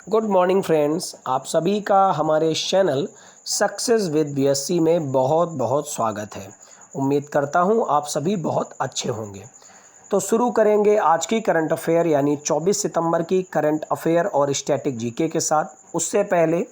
Good morning friends, आप सभी का हमारे चैनल सक्सेस विद बीएससी में बहुत बहुत स्वागत है। उम्मीद करता हूं आप सभी बहुत अच्छे होंगे। तो शुरू करेंगे आज की करंट अफेयर यानी 24 सितंबर की करंट अफेयर और स्टैटिक जीके के साथ। उससे पहले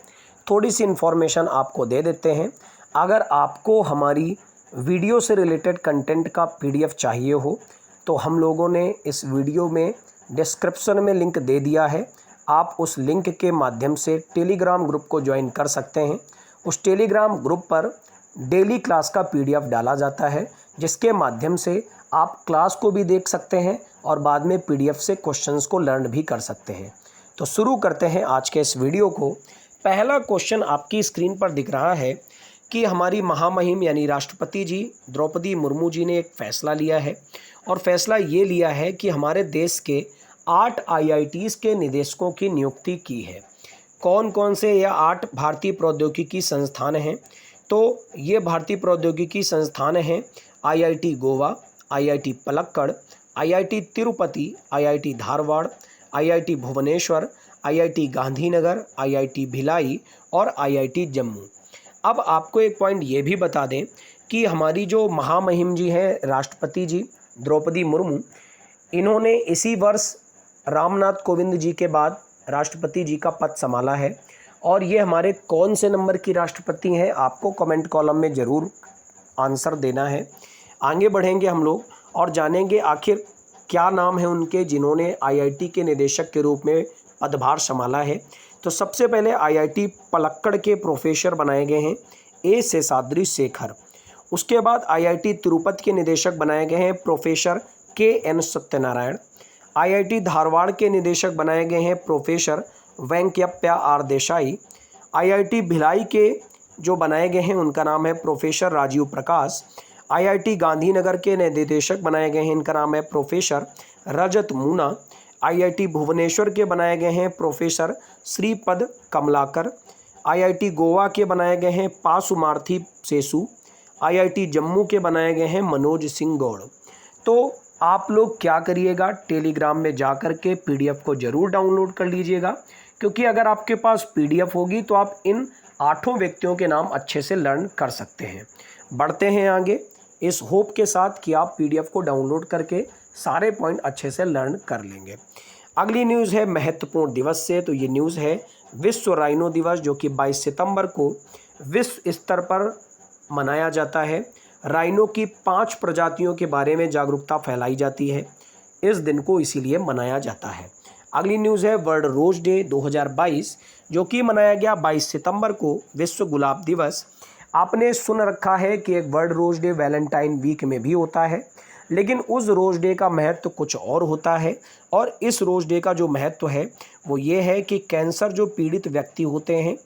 थोड़ी सी इन्फॉर्मेशन आपको दे देते हैं। अगर आपको हमारी वीडियो से रिलेटेड कंटेंट का पीडीएफ चाहिए हो तो हम लोगों ने इस वीडियो में डिस्क्रिप्शन में लिंक दे दिया है। आप उस लिंक के माध्यम से टेलीग्राम ग्रुप को ज्वाइन कर सकते हैं। उस टेलीग्राम ग्रुप पर डेली क्लास का पीडीएफ डाला जाता है, जिसके माध्यम से आप क्लास को भी देख सकते हैं और बाद में पीडीएफ से क्वेश्चंस को लर्न भी कर सकते हैं। तो शुरू करते हैं आज के इस वीडियो को। पहला क्वेश्चन आपकी स्क्रीन पर दिख रहा है कि हमारी महामहिम यानी राष्ट्रपति जी द्रौपदी मुर्मू जी ने एक फ़ैसला लिया है और फैसला ये लिया है कि हमारे देश के 8 आईआईटीज़ के निदेशकों की नियुक्ति की है। कौन कौन से यह 8 भारतीय प्रौद्योगिकी संस्थान हैं? तो ये भारतीय प्रौद्योगिकी संस्थान हैं IIT Goa, IIT Palakkad, IIT Tirupati, IIT Dharwad, IIT Bhubaneswar, IIT Gandhinagar, IIT Bhilai और आईआईटी जम्मू। अब आपको एक पॉइंट ये भी बता दें कि हमारी जो महामहिम जी हैं राष्ट्रपति जी द्रौपदी मुर्मू, इन्होंने इसी वर्ष रामनाथ कोविंद जी के बाद राष्ट्रपति जी का पद संभाला है। और ये हमारे कौन से नंबर की राष्ट्रपति हैं, आपको कमेंट कॉलम में ज़रूर आंसर देना है। आगे बढ़ेंगे हम लोग और जानेंगे आखिर क्या नाम है उनके जिन्होंने आईआईटी के निदेशक के रूप में पदभार संभाला है। तो सबसे पहले आईआईटी पलक्कड़ के प्रोफेसर बनाए गए हैं ए शेषाद्रि शेखर। उसके बाद आईआईटी तिरुपति के निदेशक बनाए गए हैं professor K N Satyanarayana. IIT Dharwad के निदेशक बनाए गए हैं professor Venkayappa R Desai. IIT Bhilai के जो बनाए गए हैं उनका नाम है प्रोफेसर राजीव प्रकाश। आईआईटी गांधीनगर के निदेशक बनाए गए हैं, इनका नाम है प्रोफेसर रजत मूना। आईआईटी भुवनेश्वर के बनाए गए हैं प्रोफेसर श्रीपद कमलाकर। आईआईटी गोवा के बनाए गए हैं पासुमार्थी सेसु। आईआईटी जम्मू के बनाए गए हैं मनोज सिंह गौड़। तो आप लोग क्या करिएगा, टेलीग्राम में जाकर के पीडीएफ को ज़रूर डाउनलोड कर लीजिएगा, क्योंकि अगर आपके पास पीडीएफ होगी तो आप इन 8 व्यक्तियों के नाम अच्छे से लर्न कर सकते हैं। बढ़ते हैं आगे इस होप के साथ कि आप पीडीएफ को डाउनलोड करके सारे पॉइंट अच्छे से लर्न कर लेंगे। अगली न्यूज़ है महत्वपूर्ण दिवस से। तो ये न्यूज़ है विश्व राइनो दिवस, जो कि 22 सितंबर को विश्व स्तर पर मनाया जाता है। राइनो की 5 प्रजातियों के बारे में जागरूकता फैलाई जाती है, इस दिन को इसीलिए मनाया जाता है। अगली न्यूज़ है वर्ल्ड रोज़ डे 2022, जो कि मनाया गया 22 सितंबर को विश्व गुलाब दिवस। आपने सुन रखा है कि एक वर्ल्ड रोज़ डे वैलेंटाइन वीक में भी होता है, लेकिन उस रोज़ डे का महत्व कुछ और होता है। और इस रोज़ डे का जो महत्व है वो ये है कि कैंसर जो पीड़ित व्यक्ति होते हैं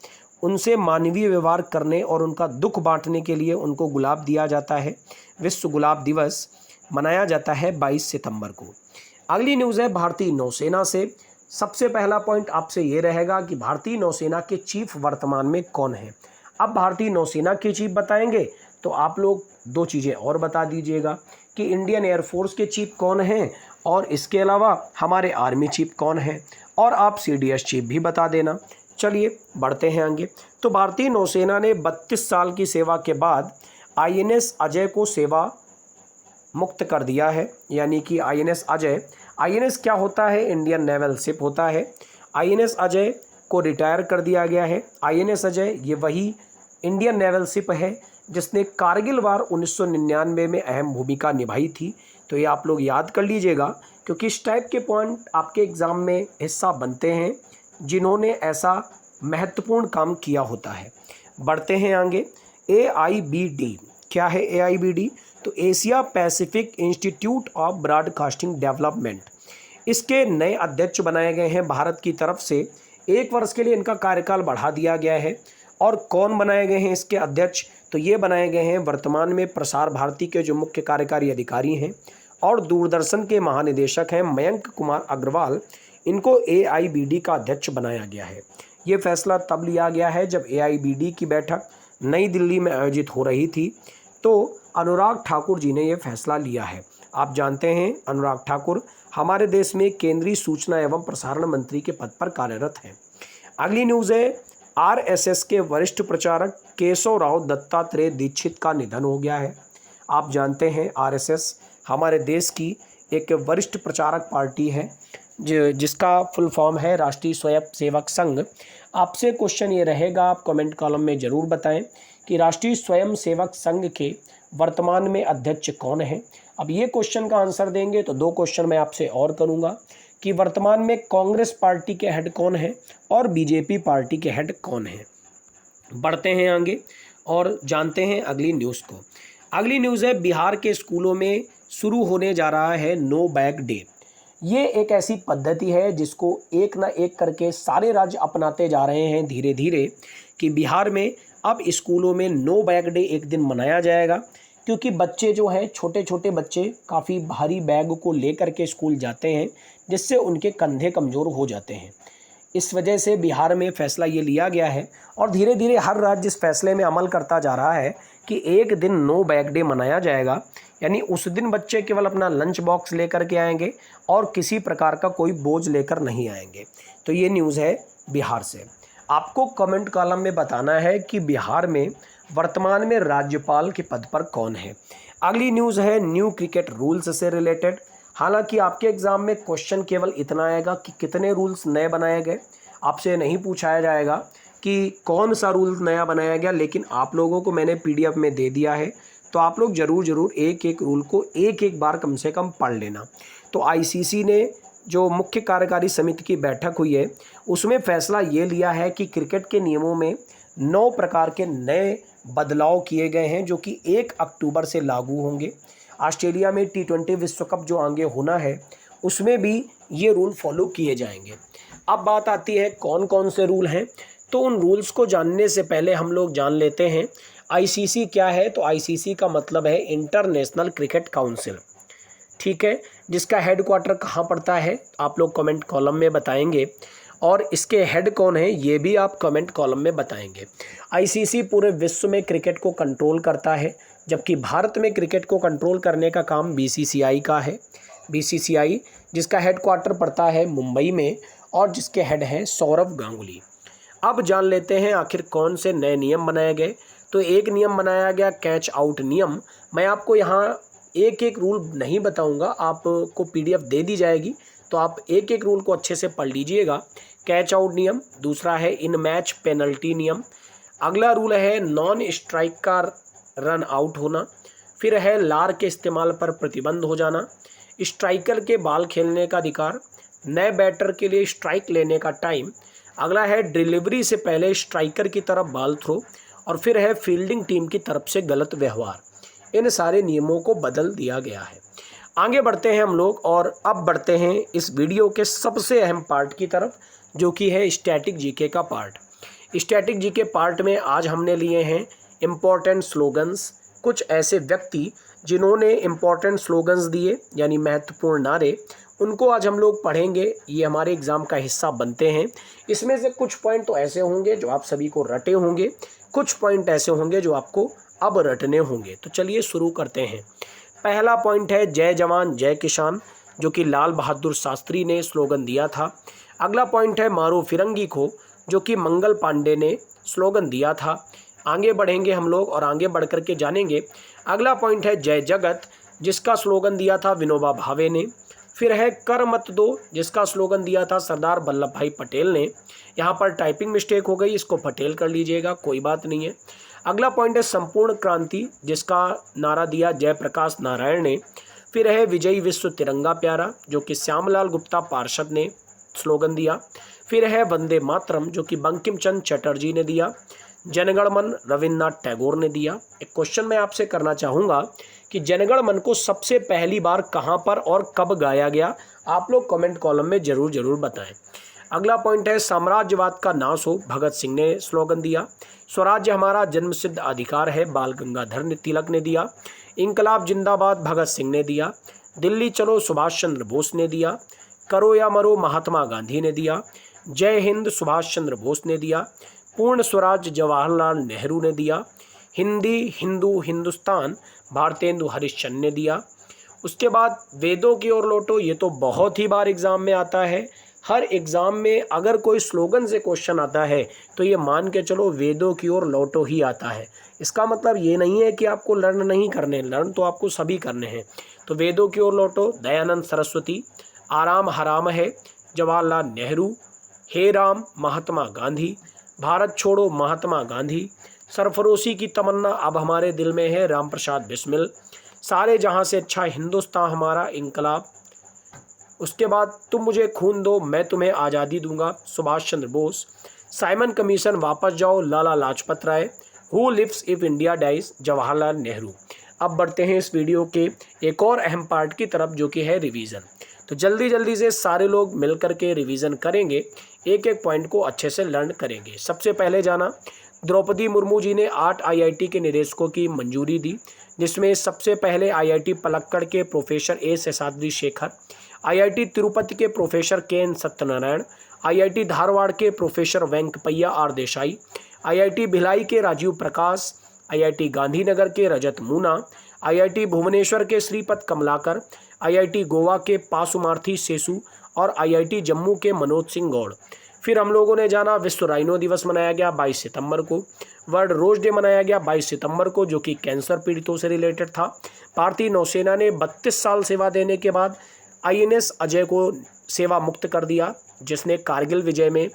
उनसे मानवीय व्यवहार करने और उनका दुख बांटने के लिए उनको गुलाब दिया जाता है। विश्व गुलाब दिवस मनाया जाता है 22 सितंबर को। अगली न्यूज़ है भारतीय नौसेना से। सबसे पहला पॉइंट आपसे ये रहेगा कि भारतीय नौसेना के चीफ वर्तमान में कौन है। अब भारतीय नौसेना के चीफ बताएंगे तो आप लोग 2 चीज़ें और बता दीजिएगा कि इंडियन एयरफोर्स के चीफ कौन हैं और इसके अलावा हमारे आर्मी चीफ कौन हैं, और आप सीडीएस चीफ भी बता देना। चलिए बढ़ते हैं आगे। तो भारतीय नौसेना ने 32 साल की सेवा के बाद आईएनएस अजय को सेवा मुक्त कर दिया है, यानी कि आईएनएस अजय, आईएनएस क्या होता है, इंडियन नेवल शिप होता है। आईएनएस अजय को रिटायर कर दिया गया है। आईएनएस अजय ये वही इंडियन नेवल शिप है जिसने कारगिल वार 1999 में अहम भूमिका निभाई थी। तो ये आप लोग याद कर लीजिएगा, क्योंकि इस टाइप के पॉइंट आपके एग्ज़ाम में हिस्सा बनते हैं जिन्होंने ऐसा महत्वपूर्ण काम किया होता है। बढ़ते हैं आगे। AIBD क्या है AIBD? तो Asia Pacific institute of broadcasting development, इसके नए अध्यक्ष बनाए गए हैं भारत की तरफ से। 1 वर्ष के लिए इनका कार्यकाल बढ़ा दिया गया है। और कौन बनाए गए हैं इसके अध्यक्ष? तो ये बनाए गए हैं वर्तमान में प्रसार भारती के जो मुख्य कार्यकारी अधिकारी हैं और दूरदर्शन के महानिदेशक हैं मयंक कुमार अग्रवाल, इनको AIBD का अध्यक्ष बनाया गया है। ये फैसला तब लिया गया है जब AIBD की बैठक नई दिल्ली में आयोजित हो रही थी, तो अनुराग ठाकुर जी ने ये फैसला लिया है। आप जानते हैं अनुराग ठाकुर हमारे देश में केंद्रीय सूचना एवं प्रसारण मंत्री के पद पर कार्यरत हैं। अगली न्यूज़ है आरएसएस के वरिष्ठ प्रचारक केशव राव दत्तात्रेय दीक्षित का निधन हो गया है। आप जानते हैं आरएसएस हमारे देश की एक वरिष्ठ प्रचारक पार्टी है जिसका फुल फॉर्म है राष्ट्रीय स्वयंसेवक संघ। आपसे क्वेश्चन ये रहेगा, आप कमेंट कॉलम में ज़रूर बताएं कि राष्ट्रीय स्वयंसेवक संघ के वर्तमान में अध्यक्ष कौन है। अब ये क्वेश्चन का आंसर देंगे तो 2 क्वेश्चन मैं आपसे और करूँगा कि वर्तमान में कांग्रेस पार्टी के हेड कौन है और बीजेपी पार्टी के हेड कौन है। बढ़ते हैं आगे और जानते हैं अगली न्यूज़ को। अगली न्यूज़ है बिहार के स्कूलों में शुरू होने जा रहा है नो बैग डे। ये एक ऐसी पद्धति है जिसको एक ना एक करके सारे राज्य अपनाते जा रहे हैं धीरे धीरे कि बिहार में अब स्कूलों में नो बैग डे एक दिन मनाया जाएगा, क्योंकि बच्चे जो हैं छोटे छोटे बच्चे काफ़ी भारी बैग को लेकर के स्कूल जाते हैं जिससे उनके कंधे कमज़ोर हो जाते हैं। इस वजह से बिहार में फ़ैसला ये लिया गया है और धीरे धीरे हर राज्य इस फैसले में अमल करता जा रहा है कि एक दिन नो बैग डे मनाया जाएगा। यानी उस दिन बच्चे केवल अपना लंच बॉक्स लेकर के आएंगे और किसी प्रकार का कोई बोझ लेकर नहीं आएंगे। तो ये न्यूज़ है बिहार से। आपको कमेंट कॉलम में बताना है कि बिहार में वर्तमान में राज्यपाल के पद पर कौन है। अगली न्यूज़ है न्यू क्रिकेट रूल्स से रिलेटेड। हालांकि आपके एग्ज़ाम में क्वेश्चन केवल इतना आएगा कि कितने रूल्स नए बनाए गए, आपसे नहीं पूछाया जाएगा कि कौन सा रूल नया बनाया गया, लेकिन आप लोगों को मैंने पीडीएफ में दे दिया है तो आप लोग ज़रूर एक एक रूल को एक बार कम से कम पढ़ लेना। तो आईसीसी ने जो मुख्य कार्यकारी समिति की बैठक हुई है उसमें फैसला ये लिया है कि क्रिकेट के नियमों में 9 प्रकार के नए बदलाव किए गए हैं जो कि 1 अक्टूबर से लागू होंगे। ऑस्ट्रेलिया में T20 विश्व कप जो आगे होना है उसमें भी ये रूल फॉलो किए जाएंगे। अब बात आती है कौन कौन से रूल हैं, तो उन रूल्स को जानने से पहले हम लोग जान लेते हैं आईसीसी क्या है। तो आईसीसी का मतलब है इंटरनेशनल क्रिकेट काउंसिल, ठीक है, जिसका हेडक्वार्टर कहाँ पड़ता है आप लोग कमेंट कॉलम में बताएंगे और इसके हेड कौन है ये भी आप कमेंट कॉलम में बताएंगे। आईसीसी पूरे विश्व में क्रिकेट को कंट्रोल करता है, जबकि भारत में क्रिकेट को कंट्रोल करने का काम बीसीसीआई का है। बीसीसीआई जिसका हेडक्वार्टर पड़ता है मुंबई में और जिसके हेड हैं सौरव गांगुली। अब जान लेते हैं आखिर कौन से नए नियम बनाए गए। तो एक नियम बनाया गया कैच आउट नियम। मैं आपको यहाँ एक रूल नहीं बताऊंगा, आपको पीडीएफ दे दी जाएगी तो आप एक रूल को अच्छे से पढ़ लीजिएगा। कैच आउट नियम, दूसरा है इन मैच पेनल्टी नियम, अगला रूल है नॉन स्ट्राइक का रन आउट होना, फिर है लार के इस्तेमाल पर प्रतिबंध हो जाना, स्ट्राइकर के बाल खेलने का अधिकार, नए बैटर के लिए स्ट्राइक लेने का टाइम, अगला है डिलीवरी से पहले स्ट्राइकर की तरफ बॉल थ्रो, और फिर है फील्डिंग टीम की तरफ से गलत व्यवहार। इन सारे नियमों को बदल दिया गया है। आगे बढ़ते हैं हम लोग और अब बढ़ते हैं इस वीडियो के सबसे अहम पार्ट की तरफ जो कि है स्टैटिक जीके का पार्ट। स्टैटिक जीके पार्ट में आज हमने लिए हैं इम्पोर्टेंट स्लोगन्स, कुछ ऐसे व्यक्ति जिन्होंने इम्पोर्टेंट स्लोगन्स दिए यानी महत्वपूर्ण नारे, उनको आज हम लोग पढ़ेंगे। ये हमारे एग्ज़ाम का हिस्सा बनते हैं। इसमें से कुछ पॉइंट तो ऐसे होंगे जो आप सभी को रटे होंगे, कुछ पॉइंट ऐसे होंगे जो आपको अब रटने होंगे। तो चलिए शुरू करते हैं। पहला पॉइंट है जय जवान जय किसान, जो कि लाल बहादुर शास्त्री ने स्लोगन दिया था। अगला पॉइंट है मारो फिरंगी को, जो कि मंगल पांडे ने स्लोगन दिया था। आगे बढ़ेंगे हम लोग और आगे बढ़ कर के जानेंगे। अगला पॉइंट है जय जगत, जिसका स्लोगन दिया था विनोबा भावे ने। फिर है कर मत दो, जिसका स्लोगन दिया था सरदार वल्लभ भाई पटेल ने। यहाँ पर टाइपिंग मिस्टेक हो गई, इसको पटेल कर लीजिएगा, कोई बात नहीं है। अगला पॉइंट है संपूर्ण क्रांति, जिसका नारा दिया जयप्रकाश नारायण ने। फिर है विजयी विश्व तिरंगा प्यारा, जो कि श्यामलाल गुप्ता पार्षद ने स्लोगन दिया। फिर है वंदे मातरम, जो कि बंकिम चंद्र चटर्जी ने दिया। जनगण मन रविन्द्रनाथ टैगोर ने दिया। एक क्वेश्चन मैं आपसे करना चाहूँगा कि जनगण मन को सबसे पहली बार कहाँ पर और कब गाया गया, आप लोग कमेंट कॉलम में ज़रूर बताएं। अगला पॉइंट है साम्राज्यवाद का नाश हो, भगत सिंह ने स्लोगन दिया। स्वराज्य हमारा जन्मसिद्ध अधिकार है, बाल गंगाधर तिलक ने दिया। इंकलाब जिंदाबाद भगत सिंह ने दिया। दिल्ली चलो सुभाष चंद्र बोस ने दिया। करो या मरो महात्मा गांधी ने दिया। जय हिंद सुभाष चंद्र बोस ने दिया। पूर्ण स्वराज जवाहरलाल नेहरू ने दिया। हिंदी हिंदू हिंदुस्तान भारतेंदु हरिश्चंद्र ने दिया। उसके बाद वेदों की ओर लौटो, ये तो बहुत ही बार एग्जाम में आता है। हर एग्ज़ाम में अगर कोई स्लोगन से क्वेश्चन आता है तो ये मान के चलो वेदों की ओर लौटो ही आता है। इसका मतलब ये नहीं है कि आपको लर्न नहीं करने, लर्न तो आपको सभी करने हैं। तो वेदों की ओर लौटो, दयानंद सरस्वती, आराम हराम है, जवाहरलाल नेहरू, हे राम महात्मा गांधी, भारत छोड़ो महात्मा गांधी, सरफरोशी की तमन्ना अब हमारे दिल में है, राम प्रसाद बिस्मिल, सारे जहां से अच्छा हिंदुस्तान हमारा, इनकलाब, उसके बाद तुम मुझे खून दो मैं तुम्हें आज़ादी दूंगा, सुभाष चंद्र बोस, साइमन कमीशन वापस जाओ, Lala Lajpat Rai, who lives if India dies, Jawaharlal Nehru. अब बढ़ते हैं इस वीडियो के एक और अहम पार्ट की तरफ जो कि है रिवीजन। तो जल्दी जल्दी से सारे लोग मिल कर के रिवीजन करेंगे, एक एक पॉइंट को अच्छे से लर्न करेंगे। सबसे पहले जाना, द्रौपदी मुर्मू जी ने 8 आईआईटी के निदेशकों की मंजूरी दी, जिसमें सबसे पहले आईआईटी पलक्कड़ के professor A Seshadri Sekhar, IIT Tirupati के professor K N Satyanarayana, IIT Dharwad के professor Venkapaiah R Desai, IIT Bhilai के राजीव प्रकाश, आईआईटी गांधीनगर के रजत मूना, आईआईटी भुवनेश्वर के श्रीपद कमलाकर, आईआईटी गोवा के पासुमार्थी सेसु और आईआईटी जम्मू के मनोज सिंह गौड़। फिर हम लोगों ने जाना, विश्व राइनो दिवस मनाया गया 22 सितंबर को, वर्ल्ड रोज डे मनाया गया 22 सितंबर को जो कि कैंसर पीड़ितों से रिलेटेड था। भारतीय नौसेना ने 32 साल सेवा देने के बाद आईएनएस अजय को सेवा मुक्त कर दिया, जिसने कारगिल विजय में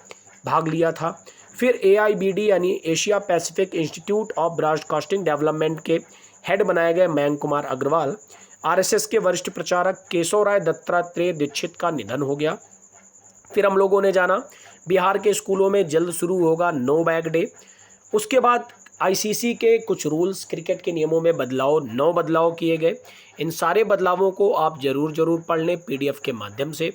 भाग लिया था। फिर एआईबीडी यानी Asia Pacific institute of broadcasting development के हेड बनाए गए मयंक कुमार अग्रवाल। आरएसएस के वरिष्ठ प्रचारक केशव राय दत्तात्रेय दीक्षित का निधन हो गया। फिर हम लोगों ने जाना, बिहार के स्कूलों में जल्द शुरू होगा नो बैग डे। उसके बाद आईसीसी के कुछ रूल्स, क्रिकेट के नियमों में बदलाव, 9 बदलाव किए गए। इन सारे बदलावों को आप जरूर पढ़ लें पीडीएफ के माध्यम से।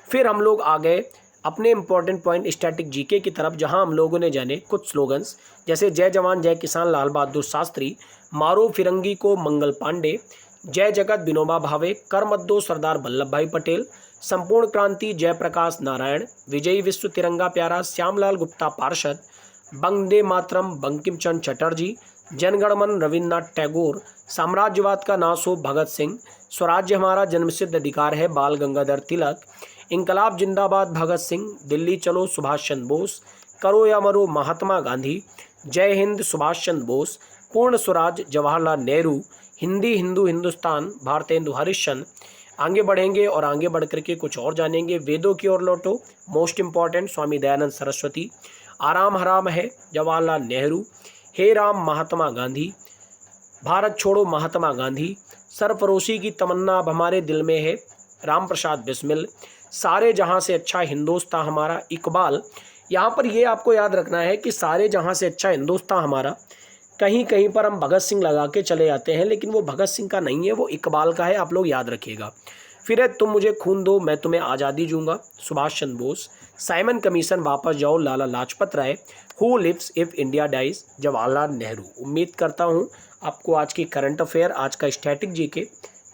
फिर हम लोग आ गए अपने इंपॉर्टेंट पॉइंट स्टैटिक जीके की तरफ, जहां हम लोगों ने जाने कुछ स्लोगन्स, जैसे जय जवान जय किसान लाल बहादुर शास्त्री, मारो फिरंगी को मंगल पांडे, जय जगत विनोबा भावे, कर मत दो सरदार वल्लभ भाई पटेल, संपूर्ण क्रांति जयप्रकाश नारायण, विजयी विश्व तिरंगा प्यारा श्यामलाल गुप्ता पार्षद, वंदे मातरम बंकिम चंद्र चटर्जी, जनगणमन रविन्द्रनाथ टैगोर, साम्राज्यवाद का नाश हो भगत सिंह, स्वराज्य हमारा जन्मसिद्ध अधिकार है बाल गंगाधर तिलक, इनकलाब जिंदाबाद भगत सिंह, दिल्ली चलो सुभाष चंद्र बोस, करो या मरो महात्मा गांधी, जय हिंद सुभाष चंद्र बोस, पूर्ण स्वराज जवाहरलाल नेहरू, हिंदी हिंदू हिंदुस्तान भारतेंदु हरिश्चंद्र। आगे बढ़ेंगे और आगे बढ़ करके कुछ और जानेंगे। वेदों की ओर लौटो, मोस्ट इंपॉर्टेंट स्वामी दयानंद सरस्वती, आराम हराम है जवाहरलाल नेहरू, हे राम महात्मा गांधी, भारत छोड़ो महात्मा गांधी, सरफरोशी की तमन्ना अब हमारे दिल में है, राम प्रसाद बिस्मिल, सारे जहां से अच्छा हिंदुस्तान हमारा, इकबाल। यहाँ पर ये आपको याद रखना है कि सारे जहां से अच्छा हिंदुस्तान हमारा, कहीं कहीं पर हम भगत सिंह लगा के चले जाते हैं, लेकिन वो भगत सिंह का नहीं है, वो इकबाल का है, आप लोग याद रखिएगा। फिर है तुम मुझे खून दो मैं तुम्हें आज़ादी दूंगा, सुभाष चंद्र बोस, साइमन कमीशन वापस जाओ, Lala Lajpat Rai, who lives if India dies, Jawaharlal Nehru. उम्मीद करता हूँ आपको आज की करंट अफेयर, आज का स्टैटिक जीके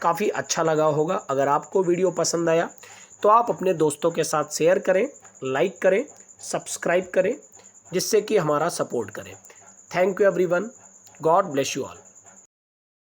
काफ़ी अच्छा लगा होगा। अगर आपको वीडियो पसंद आया तो आप अपने दोस्तों के साथ शेयर करें, लाइक करें, सब्सक्राइब करें, जिससे कि हमारा सपोर्ट करें। Thank you everyone, God bless you all.